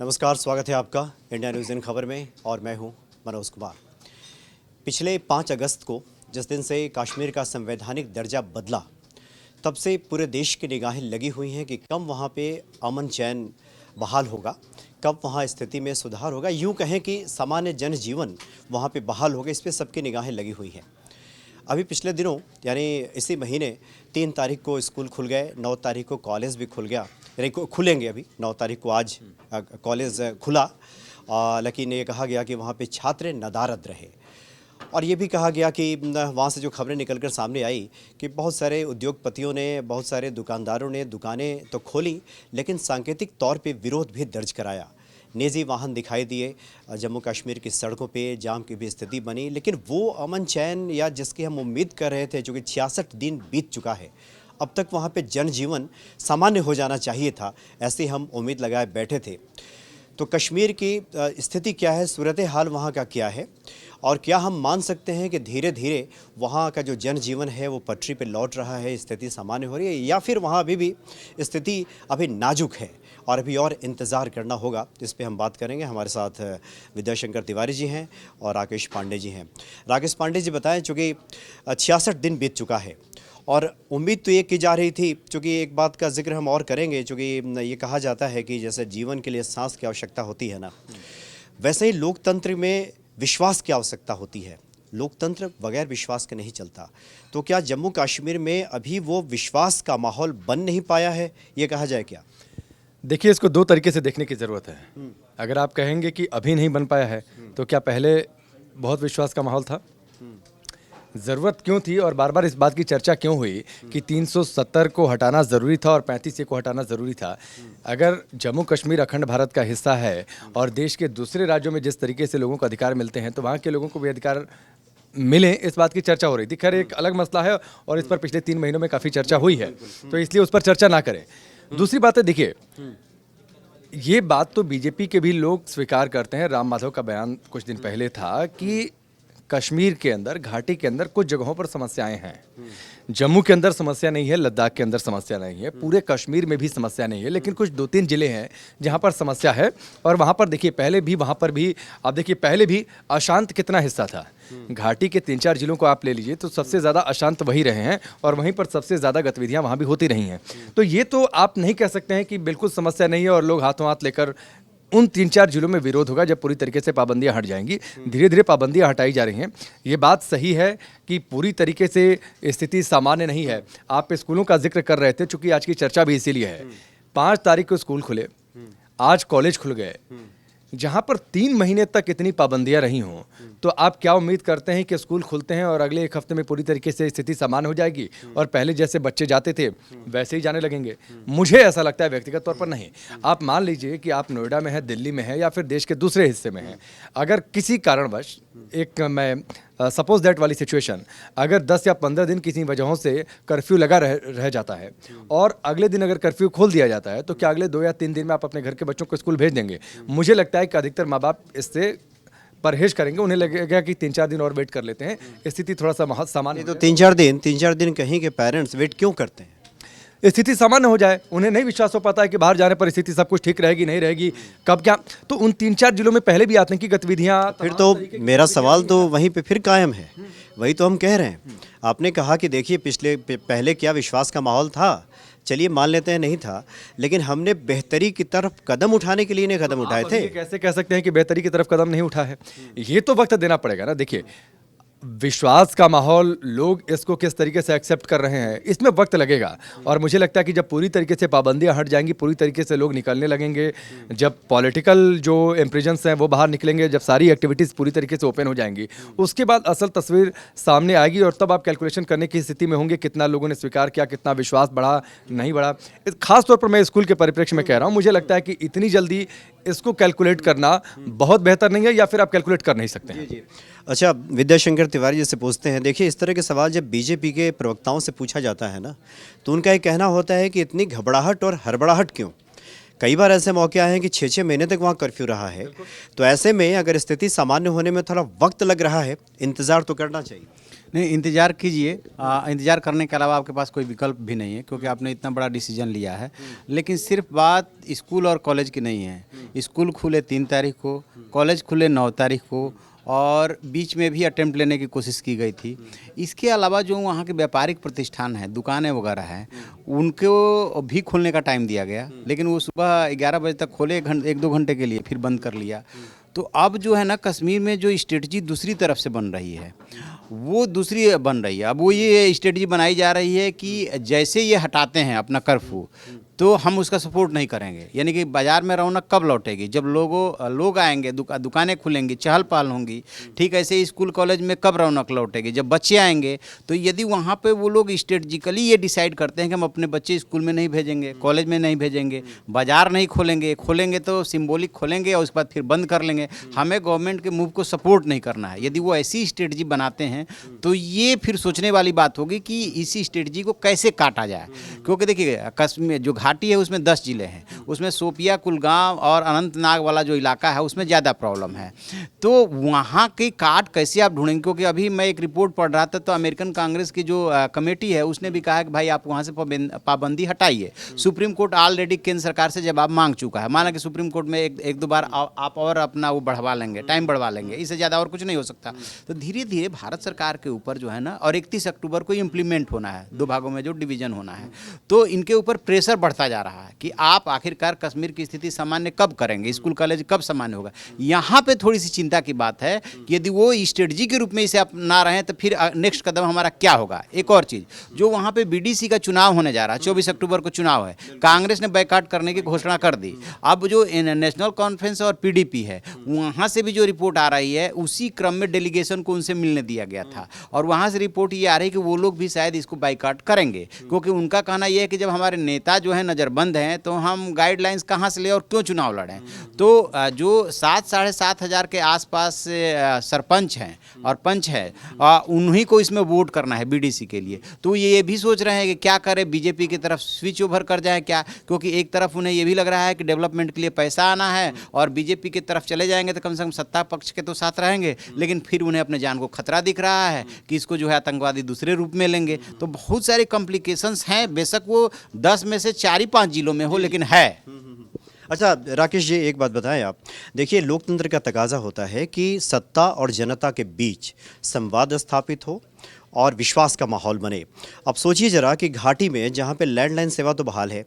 नमस्कार, स्वागत है आपका इंडिया न्यूज़ इन खबर में और मैं हूं मनोज कुमार। पिछले 5 अगस्त को जिस दिन से कश्मीर का संवैधानिक दर्जा बदला, तब से पूरे देश की निगाहें लगी हुई हैं कि कब वहां पे अमन चैन बहाल होगा, कब वहां स्थिति में सुधार होगा। यूं कहें कि सामान्य जनजीवन वहां पे बहाल होगा, इस पर सबकी निगाहें लगी हुई हैं। अभी पिछले दिनों यानी इसी महीने 3 तारीख को स्कूल खुल गए, 9 तारीख को कॉलेज भी खुल गया, यानी खुलेंगे। अभी 9 तारीख को आज कॉलेज खुला, लेकिन ये कहा गया कि वहाँ पे छात्र नदारद रहे। और ये भी कहा गया कि वहाँ से जो खबरें निकलकर सामने आई कि बहुत सारे उद्योगपतियों ने, बहुत सारे दुकानदारों ने दुकानें तो खोली, लेकिन सांकेतिक तौर पे विरोध भी दर्ज कराया। निजी वाहन दिखाई दिए, जम्मू कश्मीर की सड़कों पे जाम की भी स्थिति बनी, लेकिन वो अमन चैन या जिसकी हम उम्मीद कर रहे थे, जो कि 66 दिन बीत चुका है, अब तक वहाँ पे जनजीवन सामान्य हो जाना चाहिए था, ऐसी हम उम्मीद लगाए बैठे थे। तो कश्मीर की स्थिति क्या है, सूरत हाल वहाँ का क्या है, और क्या हम मान सकते हैं कि धीरे धीरे वहाँ का जो जनजीवन है वो पटरी पे लौट रहा है, स्थिति सामान्य हो रही है, या फिर वहाँ अभी भी स्थिति अभी नाजुक है और अभी और इंतज़ार करना होगा। इस पे हम बात करेंगे। हमारे साथ विद्याशंकर तिवारी जी हैं और राकेश पांडे जी हैं। राकेश पांडे जी बताएं, चूँकि 66 दिन बीत चुका है और उम्मीद तो ये की जा रही थी, चूँकि एक बात का जिक्र हम और करेंगे, चूँकि ये कहा जाता है कि जैसे जीवन के लिए सांस की आवश्यकता होती है ना, वैसे ही लोकतंत्र में विश्वास की आवश्यकता होती है। लोकतंत्र बगैर विश्वास के नहीं चलता। तो क्या जम्मू कश्मीर में अभी वो विश्वास का माहौल बन नहीं पाया है, ये कहा जाए क्या? देखिए, इसको 2 तरीके से देखने की ज़रूरत है। अगर आप कहेंगे कि अभी नहीं बन पाया है, तो क्या पहले बहुत विश्वास का माहौल था? ज़रूरत क्यों थी और बार बार इस बात की चर्चा क्यों हुई कि 370 को हटाना ज़रूरी था और 35 को हटाना ज़रूरी था? अगर जम्मू कश्मीर अखंड भारत का हिस्सा है और देश के दूसरे राज्यों में जिस तरीके से लोगों को अधिकार मिलते हैं, तो वहाँ के लोगों को भी अधिकार मिले, इस बात की चर्चा हो रही थी। खैर, एक अलग मसला है और इस पर पिछले 3 महीनों में काफ़ी चर्चा हुई है, तो इसलिए उस पर चर्चा ना करें। दूसरी बात है, देखिए, ये बात तो बीजेपी के भी लोग स्वीकार करते हैं। राम माधव का बयान कुछ दिन पहले था कि कश्मीर के अंदर, घाटी के अंदर कुछ जगहों पर समस्याएं हैं। जम्मू के अंदर समस्या नहीं है, लद्दाख के अंदर समस्या नहीं है, पूरे कश्मीर में भी समस्या नहीं है, लेकिन कुछ 2-3 जिले हैं जहां पर समस्या है। और वहां पर देखिए, पहले भी वहां पर भी आप देखिए, पहले भी अशांत कितना हिस्सा था। घाटी के 3-4 जिलों को आप ले लीजिए तो सबसे ज़्यादा अशांत वही रहे हैं और वहीं पर सबसे ज़्यादा गतिविधियां वहां भी होती रही हैं। तो ये तो आप नहीं कह सकते हैं कि बिल्कुल समस्या नहीं है और लोग हाथों हाथ लेकर उन 3-4 जिलों में विरोध होगा जब पूरी तरीके से पाबंदियां हट जाएंगी। धीरे धीरे पाबंदियां हटाई जा रही हैं। ये बात सही है कि पूरी तरीके से स्थिति सामान्य नहीं है। आप स्कूलों का जिक्र कर रहे थे, चूंकि आज की चर्चा भी इसीलिए है। 5 तारीख को स्कूल खुले, आज कॉलेज खुल गए। जहां पर 3 महीने तक इतनी पाबंदियां रही हों, तो आप क्या उम्मीद करते हैं कि स्कूल खुलते हैं और अगले 1 हफ्ते में पूरी तरीके से स्थिति सामान्य हो जाएगी और पहले जैसे बच्चे जाते थे वैसे ही जाने लगेंगे? मुझे ऐसा लगता है व्यक्तिगत तौर पर नहीं। आप मान लीजिए कि आप नोएडा में हैं, दिल्ली में हैं या फिर देश के दूसरे हिस्से में हैं, अगर किसी कारणवश एक मैं सपोज दैट वाली सिचुएशन, अगर 10 या 15 दिन किसी वजहों से कर्फ्यू लगा रह जाता है और अगले दिन अगर कर्फ्यू खोल दिया जाता है, तो क्या अगले 2 या 3 दिन में आप अपने घर के बच्चों को स्कूल भेज देंगे? मुझे लगता है कि अधिकतर माँ बाप इससे परहेज करेंगे। उन्हें लगेगा कि 3-4 दिन और वेट कर लेते हैं, स्थिति थोड़ा सा सामान्य। तो 3-4 दिन कहीं के पेरेंट्स वेट क्यों करते हैं? स्थिति सामान्य हो जाए। उन्हें नहीं विश्वास हो पाता है कि बाहर जाने पर स्थिति सब कुछ ठीक रहेगी, नहीं रहेगी, कब क्या। तो उन 3-4 जिलों में पहले भी आतंकी गतिविधियां, फिर तो मेरा सवाल तो वहीं पे फिर कायम है। वही तो हम कह रहे हैं। आपने कहा कि देखिए, पहले क्या विश्वास का माहौल था, चलिए मान लेते हैं नहीं था, लेकिन हमने बेहतरी की तरफ कदम उठाने के लिए कदम उठाए थे। कैसे कह सकते हैं कि बेहतरी की तरफ कदम नहीं उठा है? ये तो वक्त देना पड़ेगा ना। देखिए, विश्वास का माहौल, लोग इसको किस तरीके से एक्सेप्ट कर रहे हैं, इसमें वक्त लगेगा। और मुझे लगता है कि जब पूरी तरीके से पाबंदियां हट जाएंगी, पूरी तरीके से लोग निकलने लगेंगे, जब पॉलिटिकल जो इम्प्रिजन्स हैं वो बाहर निकलेंगे, जब सारी एक्टिविटीज़ पूरी तरीके से ओपन हो जाएंगी, उसके बाद असल तस्वीर सामने आएगी और तब आप कैलकुलेशन करने की स्थिति में होंगे कितना लोगों ने स्वीकार किया, कितना विश्वास बढ़ा, नहीं बढ़ा। खासतौर पर मैं स्कूल के परिप्रेक्ष्य में कह रहा हूँ। मुझे लगता है कि इतनी जल्दी इसको कैलकुलेट करना बहुत बेहतर नहीं है, या फिर आप कैलकुलेट कर नहीं सकते हैं। अच्छा, विद्याशंकर तिवारी जी से पूछते हैं। देखिए, इस तरह के सवाल जब बीजेपी के प्रवक्ताओं से पूछा जाता है ना, तो उनका ये कहना होता है कि इतनी घबराहट और हड़बड़ाहट क्यों? कई बार ऐसे मौके आए हैं कि 6-6 महीने तक वहाँ कर्फ्यू रहा है। तो ऐसे में अगर स्थिति सामान्य होने में थोड़ा वक्त लग रहा है, इंतज़ार तो करना चाहिए। नहीं, इंतज़ार कीजिए। इंतज़ार करने के अलावा आपके पास कोई विकल्प भी नहीं है, क्योंकि आपने इतना बड़ा डिसीजन लिया है। लेकिन सिर्फ बात स्कूल और कॉलेज की नहीं है। स्कूल खुले 3 तारीख को, कॉलेज खुले 9 तारीख को, और बीच में भी अटेम्प्ट लेने की कोशिश की गई थी। इसके अलावा जो वहाँ के व्यापारिक प्रतिष्ठान हैं, दुकानें वगैरह हैं, उनको भी खोलने का टाइम दिया गया, लेकिन वो सुबह 11 बजे तक खोले, 1-2 घंटे के लिए, फिर बंद कर लिया। तो अब जो है ना, कश्मीर में जो स्ट्रेटजी दूसरी तरफ से बन रही है, वो दूसरी बन रही है। अब वो ये स्ट्रेटजी बनाई जा रही है कि जैसे ये हटाते हैं अपना कर्फ्यू, तो हम उसका सपोर्ट नहीं करेंगे। यानी कि बाज़ार में रौनक कब लौटेगी? जब लोग आएंगे, दुकानें खुलेंगी, चहल पहल होंगी। ठीक ऐसे ही स्कूल कॉलेज में कब रौनक लौटेगी? जब बच्चे आएंगे। तो यदि वहाँ पे वो लोग स्ट्रेटजिकली ये डिसाइड करते हैं कि हम अपने बच्चे स्कूल में नहीं भेजेंगे, कॉलेज में नहीं भेजेंगे, बाज़ार नहीं खोलेंगे तो सिम्बॉलिक खोलेंगे और उसके बाद फिर बंद कर लेंगे, हमें गवर्नमेंट के मूव को सपोर्ट नहीं करना है। यदि वो ऐसी स्ट्रेटजी बनाते हैं तो ये फिर सोचने वाली बात होगी कि इसी स्ट्रेटजी को कैसे काटा जाए। क्योंकि देखिए, कश्मीर जो घाटी है उसमें 10 ज़िले हैं, उसमें शोपिया, कुलगाम और अनंतनाग वाला जो इलाका है उसमें ज़्यादा प्रॉब्लम है। तो वहाँ की काट कैसे आप ढूंढेंगे? क्योंकि अभी मैं एक रिपोर्ट पढ़ रहा था, तो अमेरिकन कांग्रेस की जो कमेटी है उसने भी कहा कि भाई आप वहाँ से पाबंदी हटाइए। सुप्रीम कोर्ट ऑलरेडी केंद्र सरकार से जवाब मांग चुका है। माना कि सुप्रीम कोर्ट में एक दो बार आप और अपना वो बढ़वा लेंगे, टाइम बढ़वा लेंगे, इससे ज़्यादा और कुछ नहीं हो सकता। तो धीरे धीरे भारत सरकार के ऊपर जो है ना, और 31 अक्टूबर को इम्प्लीमेंट होना है, 2 भागों में जो डिवीजन होना है, तो इनके ऊपर प्रेशर बढ़ता जा रहा है कि आप आखिरकार कश्मीर की स्थिति सामान्य कब करेंगे, स्कूल कॉलेज कब सामान्य होगा। यहाँ पे थोड़ी सी चिंता की बात है कि यदि वो स्ट्रेटजी के रूप में इसे अपना रहे हैं तो फिर नेक्स्ट कदम हमारा क्या होगा। एक और चीज़, जो वहाँ पे बीडीसी का चुनाव होने जा रहा है, 24 अक्टूबर को चुनाव है, कांग्रेस ने बायकॉट करने की घोषणा कर दी। अब जो नेशनल कॉन्फ्रेंस और पीडीपी है, वहाँ से भी जो रिपोर्ट आ रही है, उसी क्रम में डेलीगेशन को उनसे मिलने दिया गया था, और वहाँ से रिपोर्ट ये आ रही है कि वो लोग भी शायद इसको बायकॉट करेंगे। क्योंकि उनका कहना यह है कि जब हमारे नेता जो है नज़रबंद हैं, तो हम गाइडलाइंस कहाँ से ले और क्यों चुनाव लड़ें। तो जो 7-7.5 हज़ार के आसपास सरपंच हैं और पंच है, उन्हीं को इसमें वोट करना है बीडीसी के लिए। तो ये भी सोच रहे हैं कि क्या करें, बीजेपी की तरफ स्विच ओवर कर जाए क्या। क्योंकि एक तरफ उन्हें ये भी लग रहा है कि डेवलपमेंट के लिए पैसा आना है, और बीजेपी की तरफ चले जाएंगे तो कम से कम सत्ता पक्ष के तो साथ रहेंगे, लेकिन फिर उन्हें अपने जान को खतरा दिख रहा है कि इसको जो है आतंकवादी दूसरे रूप में लेंगे। तो बहुत सारे कॉम्प्लिकेशंस हैं, बेशक वो 10 में से 4-5 जिलों में हो, लेकिन है। अच्छा राकेश जी, एक बात बताएं आप। देखिए, लोकतंत्र का तकाजा होता है कि सत्ता और जनता के बीच संवाद स्थापित हो और विश्वास का माहौल बने। अब सोचिए जरा कि घाटी में जहाँ पे लैंडलाइन सेवा तो बहाल है,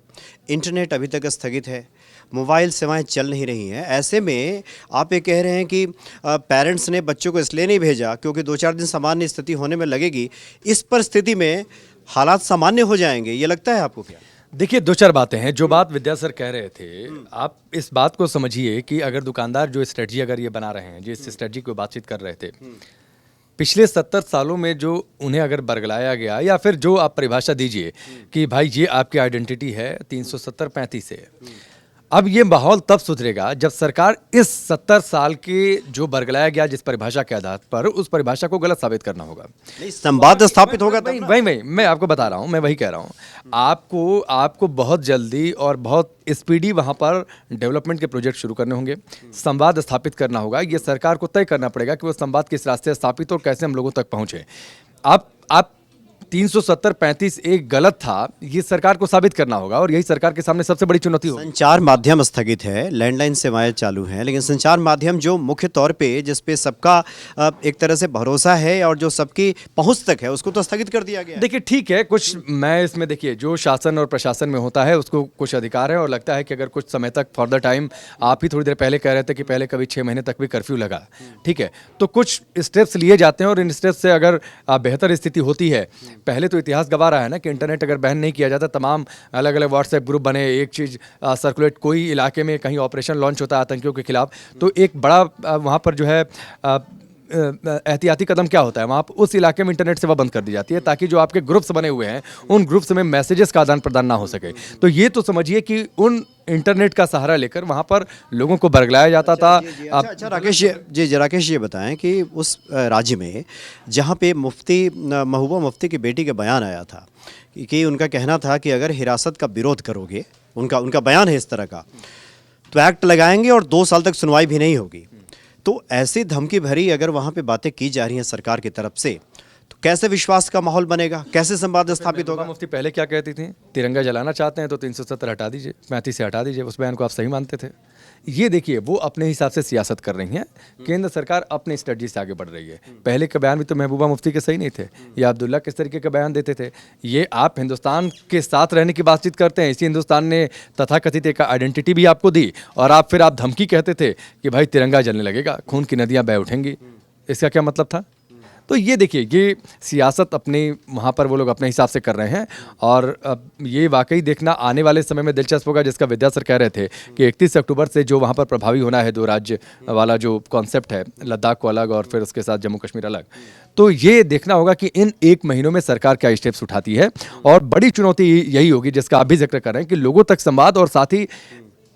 इंटरनेट अभी तक स्थगित है, मोबाइल सेवाएं चल नहीं रही हैं, ऐसे में आप ये कह रहे हैं कि पेरेंट्स ने बच्चों को इसलिए नहीं भेजा क्योंकि 2-4 दिन सामान्य स्थिति होने में लगेगी। इस परिस्थिति में हालात सामान्य हो जाएंगे, ये लगता है आपको क्या? देखिए, 2-4 बातें हैं। जो बात विद्या सर कह रहे थे, आप इस बात को समझिए कि अगर दुकानदार जो स्ट्रेटजी अगर ये बना रहे हैं, जिस स्ट्रेटजी को बातचीत कर रहे थे, पिछले 70 सालों में जो उन्हें अगर बरगलाया गया, या फिर जो आप परिभाषा दीजिए कि भाई ये आपकी आइडेंटिटी है 370-35 से, अब ये माहौल तब सुधरेगा जब सरकार इस 70 साल के जो बरगलाया गया जिस परिभाषा के आधार पर, उस परिभाषा को गलत साबित करना होगा। नहीं, संवाद स्थापित होगा तब ना। वही मैं आपको बता रहा हूँ, मैं वही कह रहा हूँ। आपको बहुत जल्दी और बहुत स्पीडी वहाँ पर डेवलपमेंट के प्रोजेक्ट शुरू करने होंगे, संवाद स्थापित करना होगा। ये सरकार को तय करना पड़ेगा कि वो संवाद किस रास्ते स्थापित और कैसे हम लोगों तक पहुँचे। आप 370-35 एक गलत था, ये सरकार को साबित करना होगा, और यही सरकार के सामने सबसे बड़ी चुनौती होगी। संचार माध्यम स्थगित है, लैंडलाइन सेवाएं चालू हैं, लेकिन संचार माध्यम जो मुख्य तौर पे जिस पे सबका एक तरह से भरोसा है और जो सबकी पहुंच तक है, उसको तो स्थगित कर दिया गया है। देखिए, ठीक है, कुछ मैं इसमें, देखिए, जो शासन और प्रशासन में होता है उसको कुछ अधिकार है, और लगता है कि अगर कुछ समय तक फॉर द टाइम, आप ही थोड़ी देर पहले कह रहे थे कि पहले कभी 6 महीने तक भी कर्फ्यू लगा, ठीक है, तो कुछ स्टेप्स लिए जाते हैं, और इन स्टेप्स से अगर बेहतर स्थिति होती है। पहले तो इतिहास गवा रहा है ना कि इंटरनेट अगर बैन नहीं किया जाता, तमाम अलग अलग व्हाट्सएप ग्रुप बने, एक चीज़ सर्कुलेट, कोई इलाके में कहीं ऑपरेशन लॉन्च होता है आतंकियों के खिलाफ, तो एक बड़ा वहाँ पर जो है एहतियाती कदम क्या होता है, वहाँ उस इलाके में इंटरनेट सेवा बंद कर दी जाती है, ताकि जो आपके ग्रुप्स बने हुए हैं उन ग्रुप्स में मैसेजेस का आदान प्रदान ना हो सके। तो ये तो समझिए कि उन इंटरनेट का सहारा लेकर वहाँ पर लोगों को बरगलाया जाता था। अच्छा राकेश जी, ये बताएं कि उस राज्य में जहाँ पे मुफ्ती महबूबा मुफ्ती की बेटी का बयान आया था कि उनका कहना था कि अगर हिरासत का विरोध करोगे, उनका बयान है इस तरह का, तो एक्ट लगाएंगे और 2 साल तक सुनवाई भी नहीं होगी। तो ऐसी धमकी भरी अगर वहाँ पे बातें की जा रही हैं सरकार की तरफ से, तो कैसे विश्वास का माहौल बनेगा, कैसे संवाद स्थापित होगा? मुफ्ती पहले क्या कहती थी, तिरंगा जलाना चाहते हैं तो 370 हटा दीजिए, 35 से हटा दीजिए, उस बयान को आप सही मानते थे। ये देखिए वो अपने हिसाब से सियासत कर रही हैं, केंद्र सरकार अपने स्ट्रेटजी से आगे बढ़ रही है। पहले के बयान भी तो महबूबा मुफ्ती के सही नहीं थे, या अब्दुल्ला किस तरीके के बयान देते थे। ये आप हिंदुस्तान के साथ रहने की बातचीत करते हैं, इसी हिंदुस्तान ने तथाकथित एक आइडेंटिटी भी आपको दी, और आप फिर आप धमकी कहते थे कि भाई तिरंगा जलने लगेगा, खून की नदियाँ बह उठेंगी। इसका क्या मतलब था? तो ये देखिए, ये सियासत अपनी वहाँ पर वो लोग अपने हिसाब से कर रहे हैं, और अब ये वाकई देखना आने वाले समय में दिलचस्प होगा, जिसका विद्या सर कह रहे थे कि 31 अक्टूबर से जो वहाँ पर प्रभावी होना है, 2 राज्य वाला जो कॉन्सेप्ट है, लद्दाख को अलग और फिर उसके साथ जम्मू कश्मीर अलग, तो ये देखना होगा कि इन 1 महीनों में सरकार क्या स्टेप्स उठाती है। और बड़ी चुनौती यही होगी जिसका आप भी जिक्र कर रहे हैं कि लोगों तक संवाद, और साथ ही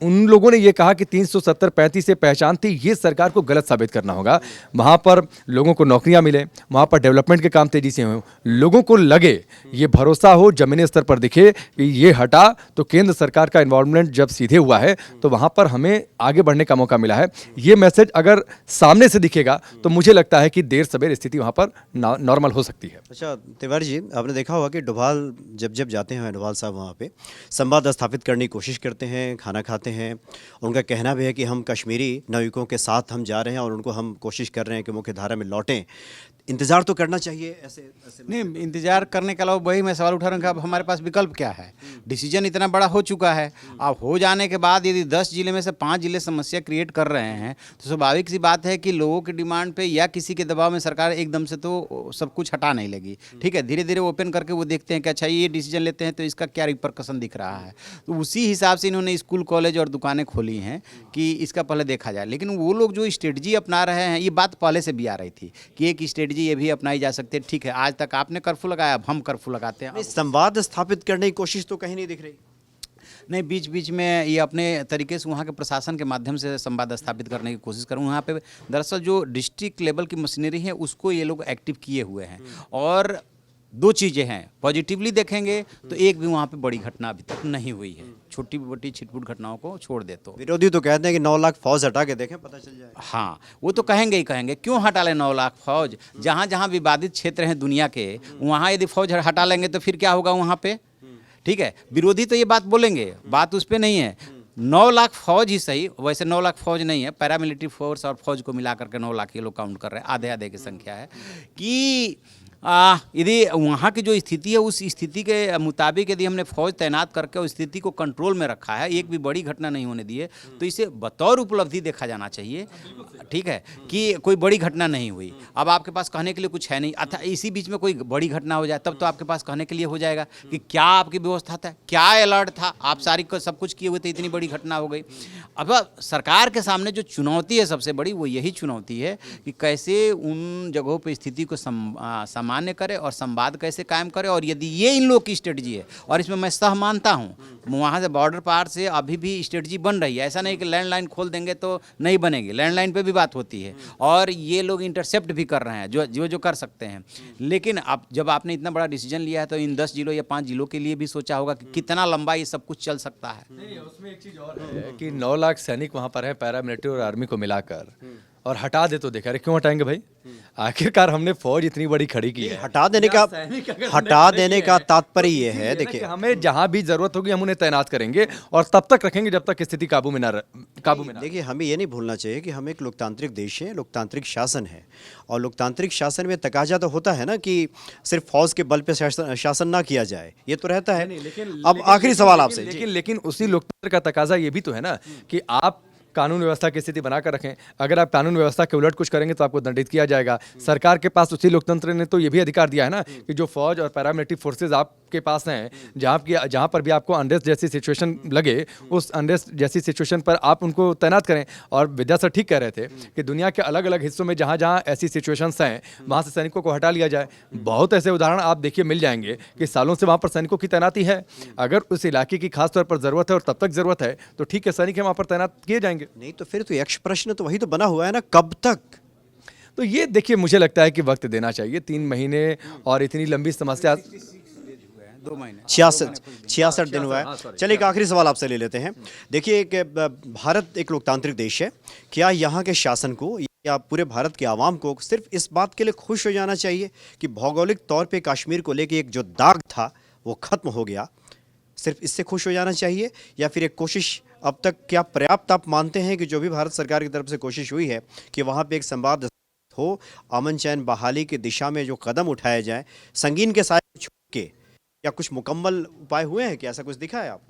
उन लोगों ने ये कहा कि 370-35 से पहचान थी, ये सरकार को गलत साबित करना होगा। वहाँ पर लोगों को नौकरियाँ मिले, वहाँ पर डेवलपमेंट के काम तेज़ी से हों, लोगों को लगे, ये भरोसा हो, ज़मीनी स्तर पर दिखे कि ये हटा तो केंद्र सरकार का इन्वॉल्वमेंट जब सीधे हुआ है तो वहाँ पर हमें आगे बढ़ने का मौका मिला है। ये मैसेज अगर सामने से दिखेगा तो मुझे लगता है कि देर सवेर स्थिति वहाँ पर नॉर्मल हो सकती है। अच्छा तिवारी जी, आपने देखा होगा कि डोभाल जब जब जाते हैं, डोभाल साहब वहाँ पे संवाद स्थापित करने की कोशिश करते हैं, खाना खाते हैं। उनका कहना भी है कि हम कश्मीरी नाविकों के साथ हम जा रहे हैं और उनको हम कोशिश कर रहे हैं कि मुख्य धारा में लौटें। इंतज़ार तो करना चाहिए ऐसे ऐसे नहीं, इंतजार करने के अलावा वही मैं सवाल उठा रहा हूँ कि अब हमारे पास विकल्प क्या है। डिसीजन इतना बड़ा हो चुका है, अब हो जाने के बाद यदि 10 जिले में से 5 जिले समस्या क्रिएट कर रहे हैं तो स्वाभाविक सी बात है कि लोगों की डिमांड पे या किसी के दबाव में सरकार एकदम से तो सब कुछ हटा नहीं लगी। ठीक है, धीरे धीरे ओपन करके वो देखते हैं कि अच्छा ये डिसीजन लेते हैं तो इसका क्या रिपरकशन दिख रहा है। तो उसी हिसाब से इन्होंने स्कूल, कॉलेज और दुकानें खोली हैं कि इसका पहले देखा जाए। लेकिन वो लोग जो स्ट्रेटजी अपना रहे हैं, ये बात पहले से भी आ रही थी कि एक स्ट्रेटजी ये भी अपनाई जा सकती है। ठीक है, आज तक आपने कर्फ्यू लगाया, अब हम कर्फ्यू लगाते हैं। संवाद स्थापित करने की कोशिश तो कहीं नहीं दिख रही। नहीं, बीच बीच में ये अपने तरीके से वहाँ के प्रशासन के माध्यम से संवाद स्थापित करने की कोशिश करूँ। वहाँ पे दरअसल जो डिस्ट्रिक्ट लेवल की मशीनरी है उसको ये लोग एक्टिव किए हुए हैं। और 2 चीज़ें हैं, पॉजिटिवली देखेंगे तो एक भी वहाँ पे बड़ी घटना अभी तक नहीं हुई है। छोटी मोटी छिटपुट घटनाओं को छोड़ दे तो विरोधी तो कहते हैं कि 9 लाख फौज हटा के देखें, पता चल जाएगा। हाँ, वो तो कहेंगे ही कहेंगे, क्यों हटा लें 9 लाख फौज? जहाँ जहाँ विवादित क्षेत्र हैं दुनिया के, वहाँ यदि फौज हटा लेंगे तो फिर क्या होगा वहाँ पे? ठीक है, विरोधी तो ये बात बोलेंगे, बात उस पर नहीं है। 9 लाख फौज ही सही, वैसे 9 लाख फौज नहीं है, पैरामिलिट्री फोर्स और फौज को मिला करके 9 लाख ये लोग काउंट कर रहे हैं, आधे आधे की संख्या है। कि यदि वहाँ की जो स्थिति है उस स्थिति के मुताबिक यदि हमने फौज तैनात करके उस स्थिति को कंट्रोल में रखा है, एक भी बड़ी घटना नहीं होने दी है, तो इसे बतौर उपलब्धि देखा जाना चाहिए। ठीक है, कि कोई बड़ी घटना नहीं हुई। अब आपके पास कहने के लिए कुछ है नहीं, अथा इसी बीच में कोई बड़ी घटना हो जाए तब तो आपके पास कहने के लिए हो जाएगा कि क्या आपकी व्यवस्था था, क्या अलर्ट था, आप सारी को सब कुछ किए हुए थे, इतनी बड़ी घटना हो गई। अब सरकार के सामने जो चुनौती है सबसे बड़ी, वो यही चुनौती है कि कैसे उन जगहों पर स्थिति को सामान्य करे और संवाद कैसे कायम करे। और यदि ये इन लोग की स्ट्रेटजी है, और इसमें मैं सह मानता हूँ, वहाँ से बॉर्डर पार से अभी भी स्ट्रेटजी बन रही है। ऐसा नहीं कि लैंडलाइन खोल देंगे तो नहीं बनेगी, लैंडलाइन पे भी बात होती है और ये लोग इंटरसेप्ट भी कर रहे हैं जो कर सकते हैं। लेकिन अब जब आपने इतना बड़ा डिसीजन लिया है तो इन 10 जिलों या 5 जिलों के लिए भी सोचा होगा कि कितना लंबा ये सब कुछ चल सकता है। नहीं, उसमें एक चीज़ और है कि 9 लाख सैनिक वहाँ पर है, पैरामिलिट्री और आर्मी को मिलाकर, और हटा दे तो देखा, अरे क्यों हटाएंगे भाई? आखिरकार हमने फौज इतनी बड़ी खड़ी की है। हटा देने का तात्पर्य ये है, देखिए, हमें जहां भी जरूरत होगी हम उन्हें तैनात करेंगे और तब तक रखेंगे जब तक स्थिति काबू में ना। देखिए, हमें ये नहीं भूलना चाहिए कि हम एक लोकतांत्रिक देश है, लोकतांत्रिक शासन है, और लोकतांत्रिक शासन में तकाजा तो होता है ना कि सिर्फ फौज के बल पे शासन ना किया जाए, ये तो रहता है। अब आखिरी सवाल आपसे, लेकिन उसी लोकतंत्र का तकाजा ये भी तो है ना कि आप कानून व्यवस्था की स्थिति बनाकर रखें। अगर आप कानून व्यवस्था के उलट कुछ करेंगे तो आपको दंडित किया जाएगा। सरकार के पास, उसी लोकतंत्र ने तो ये भी अधिकार दिया है ना कि जो फौज और पैरामिलिट्री फोर्सेज आपके पास हैं, जहाँ पर भी आपको अनरेस्ट जैसी सिचुएशन लगे, उस अनरेस्ट जैसी सिचुएशन पर आप उनको तैनात करें। और विद्या सर ठीक कह रहे थे कि दुनिया के अलग अलग हिस्सों में जहाँ जहाँ ऐसी सिचुएशंस हैं वहाँ से सैनिकों को हटा लिया जाए। बहुत ऐसे उदाहरण आप देखिए मिल जाएंगे कि सालों से वहाँ पर सैनिकों की तैनाती है। अगर उस इलाके की खास तौर पर ज़रूरत है और तब तक ज़रूरत है तो ठीक है, सैनिक वहाँ पर तैनात किए जाएंगे। नहीं तो फिर तो यक्ष प्रश्न तो वही तो बना हुआ है ना, कब तक? तो ये देखिए, मुझे लगता है कि वक्त देना चाहिए, 3 महीने और इतनी लंबी समस्या, 2 महीने 66 दिन हुआ है। चलिए एक आखिरी सवाल आपसे ले लेते हैं। देखिए, भारत एक लोकतांत्रिक देश है, क्या यहाँ के शासन को या पूरे भारत के आवाम को सिर्फ इस बात के लिए खुश हो जाना चाहिए कि भौगोलिक तौर पे कश्मीर को लेके एक जो दाग था वो खत्म हो गया, सिर्फ इससे खुश हो जाना चाहिए? या फिर एक कोशिश अब तक क्या पर्याप्त आप मानते हैं कि जो भी भारत सरकार की तरफ से कोशिश हुई है कि वहाँ पे एक संवाद हो, अमन चैन बहाली की दिशा में जो कदम उठाए जाएं, संगीन के साए छोड़ के, या कुछ मुकम्मल उपाय हुए हैं कि ऐसा कुछ दिखा है आपको?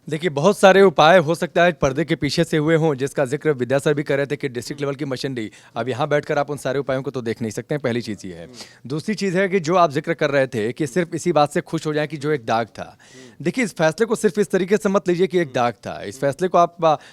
देखिए, बहुत सारे उपाय हो सकता है पर्दे के पीछे से हुए हों, जिसका जिक्र विद्या सर भी कर रहे थे कि डिस्ट्रिक्ट लेवल की मशीनरी। अब यहाँ बैठकर आप उन सारे उपायों को तो देख नहीं सकते हैं, पहली चीज़ ये है। दूसरी चीज़ है कि जो आप जिक्र कर रहे थे कि सिर्फ इसी बात से खुश हो जाएं कि जो एक दाग था। देखिए, इस फैसले को सिर्फ इस तरीके से मत लीजिए कि एक दाग था। इस फैसले को आप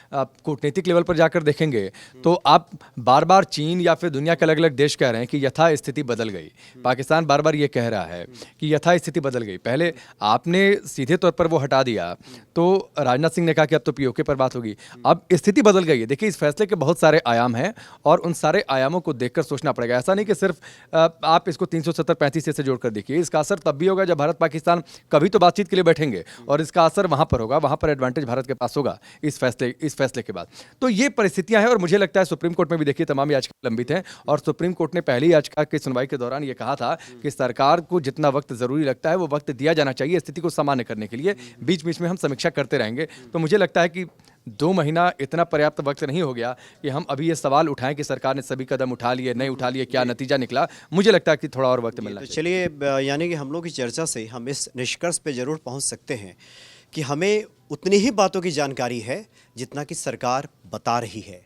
कूटनीतिक लेवल पर जाकर देखेंगे तो आप बार बार चीन या फिर दुनिया के अलग अलग देश कह रहे हैं कि यथा स्थिति बदल गई। पाकिस्तान बार बार ये कह रहा है कि यथा स्थिति बदल गई। पहले आपने सीधे तौर पर वो हटा दिया तो राजनाथ सिंह ने कहा कि अब तो पीओके पर बात होगी। अब स्थिति बदल गई है। देखिए, इस फैसले के बहुत सारे आयाम हैं और उन सारे आयामों को देखकर सोचना पड़ेगा। ऐसा नहीं कि सिर्फ आप इसको 370-35 से जोड़कर देखिए। इसका असर तब भी होगा जब भारत पाकिस्तान कभी तो बातचीत के लिए बैठेंगे और इसका असर वहां पर होगा, वहां पर एडवांटेज भारत के पास होगा इस फैसले के बाद। तो ये परिस्थितियां हैं और मुझे लगता है सुप्रीम कोर्ट में भी देखिए तमाम याचिकाएं लंबित हैं और सुप्रीम कोर्ट ने पहली याचिका की सुनवाई के दौरान ये कहा था कि सरकार को जितना वक्त जरूरी लगता है वो वक्त दिया जाना चाहिए स्थिति को सामान्य करने के लिए। बीच बीच में हम समीक्षा करते रहेंगे। तो मुझे लगता है कि 2 महीना इतना पर्याप्त वक्त नहीं हो गया कि हम अभी ये सवाल उठाएं कि सरकार ने सभी कदम उठा लिए, नहीं उठा लिए, क्या नतीजा निकला। मुझे लगता है कि थोड़ा और वक्त मिलना तो चाहिए। चलिए, यानी कि हम लोग की चर्चा से हम इस निष्कर्ष पे जरूर पहुंच सकते हैं कि हमें उतनी ही बातों की जानकारी है जितना कि सरकार बता रही है,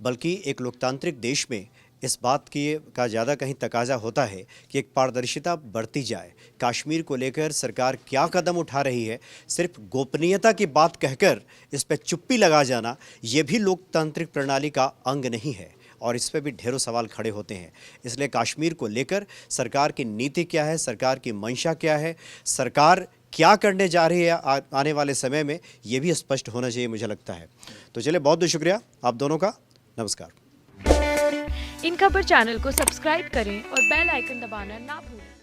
बल्कि एक लोकतांत्रिक देश में इस बात का ज़्यादा कहीं तकाजा होता है कि एक पारदर्शिता बढ़ती जाए। कश्मीर को लेकर सरकार क्या कदम उठा रही है, सिर्फ गोपनीयता की बात कहकर इस पर चुप्पी लगा जाना, ये भी लोकतांत्रिक प्रणाली का अंग नहीं है और इस पर भी ढेरों सवाल खड़े होते हैं। इसलिए कश्मीर को लेकर सरकार की नीति क्या है, सरकार की मंशा क्या है, सरकार क्या करने जा रही है आने वाले समय में, ये भी स्पष्ट होना चाहिए मुझे लगता है। तो चलिए, बहुत बहुत शुक्रिया आप दोनों का। नमस्कार। इन खबर चैनल को सब्सक्राइब करें और बेल आइकन दबाना ना भूलें।